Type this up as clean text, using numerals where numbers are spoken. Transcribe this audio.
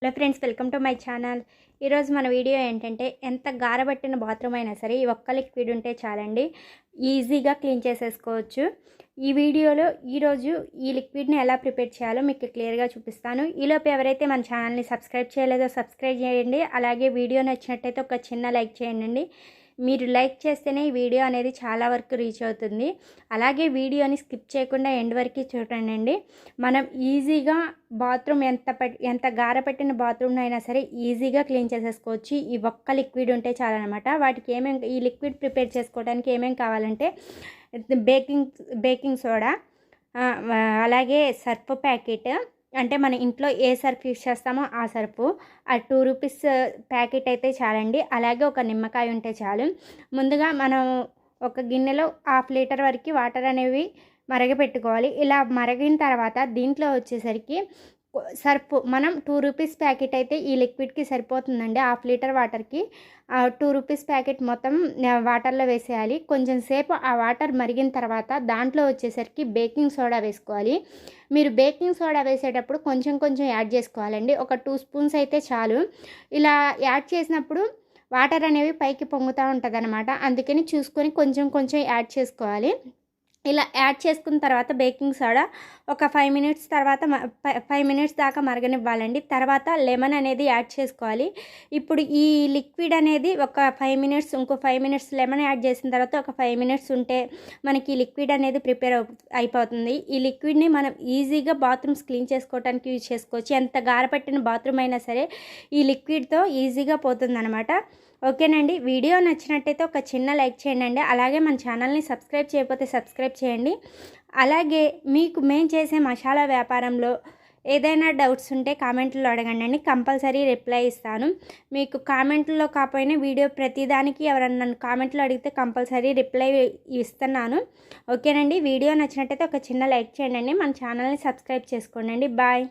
Hello friends, welcome to my channel. ఈరోజు మన video ఏంటంటే, ఎంత గారబట్టిన బాత్రూమ్ అయినా సరే ఈ ఒక్క లిక్విడ్ ఉంటే చాలండి, ఈజీగా క్లీన్ చేసేసుకోవచ్చు. ఈ వీడియోలో ఈరోజు ఈ లిక్విడ్ని ఎలా ప్రిపేర్ చేయాలో మీకు క్లియర్గా చూపిస్తాను. ఈలోపు ఎవరైతే మన ఛానల్ని సబ్స్క్రైబ్ చేయలేదో సబ్స్క్రైబ్ చేయండి. అలాగే వీడియో నచ్చినట్టయితే ఒక చిన్న లైక్ చేయండి. మీరు లైక్ చేస్తేనే ఈ వీడియో అనేది చాలా వరకు రీచ్ అవుతుంది. అలాగే వీడియోని స్కిప్ చేయకుండా ఎండ్ వరకు చూడండి. మనం ఈజీగా బాత్రూమ్ ఎంత గారపట్టిన బాత్రూమ్ అయినా సరే ఈజీగా క్లీన్ చేసేసుకోవచ్చు. ఈ ఒక్క లిక్విడ్ ఉంటే చాలన్నమాట. వాటికి ఈ లిక్విడ్ ప్రిపేర్ చేసుకోవడానికి ఏమేమి కావాలంటే, బేకింగ్ సోడా, అలాగే సర్ఫ్ ప్యాకెట్, అంటే మన ఇంట్లో ఏ సర్ఫ్ యూస్ చేస్తామో ఆ సర్ఫు, ఆ 2 రూపీస్ ప్యాకెట్ అయితే చాలండి. అలాగే ఒక నిమ్మకాయ ఉంటే చాలు. ముందుగా మనం ఒక గిన్నెలో 1/2 లీటర్ వరకు వాటర్ అనేవి మరగపెట్టుకోవాలి. ఇలా మరిగిన తర్వాత దీంట్లో వచ్చేసరికి సర్ఫ్ మనం 2 రూపీస్ ప్యాకెట్ అయితే ఈ లిక్విడ్కి సరిపోతుందండి. 1/2 లీటర్ వాటర్కి 2 రూపీస్ ప్యాకెట్ మొత్తం వాటర్లో వేసేయాలి. కొంచెం సేపు ఆ వాటర్ మరిగిన తర్వాత దాంట్లో వచ్చేసరికి బేకింగ్ సోడా వేసుకోవాలి. మీరు బేకింగ్ సోడా వేసేటప్పుడు కొంచెం కొంచెం యాడ్ చేసుకోవాలండి. ఒక 2 స్పూన్స్ అయితే చాలు. ఇలా యాడ్ చేసినప్పుడు వాటర్ అనేవి పైకి పొంగుతూ ఉంటుంది అనమాట. అందుకని చూసుకొని కొంచెం కొంచెం యాడ్ చేసుకోవాలి. ఇలా యాడ్ చేసుకున్న తర్వాత బేకింగ్ సోడా ఒక 5 మినిట్స్ తర్వాత 5 మినిట్స్ దాకా మరగనివ్వాలండి. తర్వాత లెమన్ అనేది యాడ్ చేసుకోవాలి. ఇప్పుడు ఈ లిక్విడ్ అనేది ఒక 5 మినిట్స్, ఇంకో 5 మినిట్స్ లెమన్ యాడ్ చేసిన తర్వాత ఒక 5 మినిట్స్ ఉంటే మనకి ఈ లిక్విడ్ అనేది ప్రిపేర్ అయిపోతుంది. ఈ లిక్విడ్ని మనం ఈజీగా బాత్రూమ్స్ క్లీన్ చేసుకోవడానికి యూజ్ చేసుకోవచ్చు. ఎంత గారపట్టిన బాత్రూమ్ అయినా సరే ఈ లిక్విడ్తో ఈజీగా పోతుందన్నమాట. ఓకేనండి, వీడియో నచ్చినట్టయితే ఒక చిన్న లైక్ చేయండి. అలాగే మన ఛానల్ని సబ్స్క్రైబ్ చేయకపోతే సబ్స్క్రైబ్ చేయండి. అలాగే మీకు మేము చేసే మసాలా వ్యాపారంలో ఏదైనా డౌట్స్ ఉంటే కామెంట్లో అడగండి, కంపల్సరీ రిప్లై ఇస్తాను. మీకు కామెంట్లో కాకపోయినా వీడియో ప్రతిదానికి ఎవరన్నా నన్ను కామెంట్లో అడిగితే కంపల్సరీ రిప్లై ఇస్తున్నాను. ఓకేనండి, వీడియో నచ్చినట్టయితే ఒక చిన్న లైక్ చేయండి. మన ఛానల్ని సబ్స్క్రైబ్ చేసుకోండి. బాయ్.